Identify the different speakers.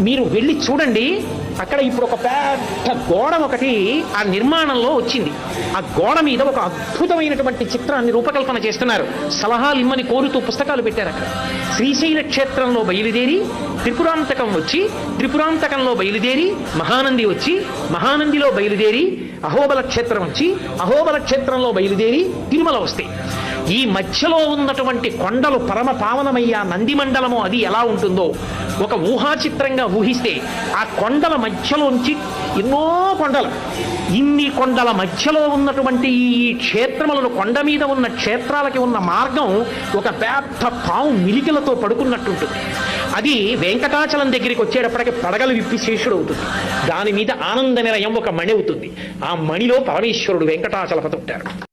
Speaker 1: మీరు వెళ్ళి చూడండి. అక్కడ ఇప్పుడు ఒక పెద్ద గోడ ఒకటి ఆ నిర్మాణంలో వచ్చింది. ఆ గోడ మీద ఒక అద్భుతమైనటువంటి చిత్రాన్ని రూపకల్పన చేస్తున్నారు. సలహాలు ఇమ్మని కోరుతూ పుస్తకాలు పెట్టారు అక్కడ. శ్రీశైల క్షేత్రంలో బయలుదేరి త్రిపురాంతకం వచ్చి, త్రిపురాంతకంలో బయలుదేరి మహానంది వచ్చి, మహానందిలో బయలుదేరి అహోబల క్షేత్రం వచ్చి, అహోబల క్షేత్రంలో బయలుదేరి తిరుమల వస్తాయి. ఈ మధ్యలో ఉన్నటువంటి కొండలు పరమ పావనమయ్యా నంది మండలము అది ఎలా ఉంటుందో ఒక ఊహాచిత్రంగా ఊహిస్తే, ఆ కొండల మధ్యలోంచి ఎన్నో కొండలు, ఇన్ని కొండల మధ్యలో ఉన్నటువంటి ఈ క్షేత్రములను, కొండ మీద ఉన్న క్షేత్రాలకి ఉన్న మార్గం ఒక పెద్ద పాము మిలికలతో పడుకున్నట్టుంటుంది. అది వెంకటాచలం దగ్గరికి వచ్చేటప్పటికి పడగలు విప్పి శేషుడు అవుతుంది. దాని మీద ఆనంద నిలయం ఒక మణి అవుతుంది. ఆ మణిలో పరమేశ్వరుడు వెంకటాచలపతి ఉంటారు.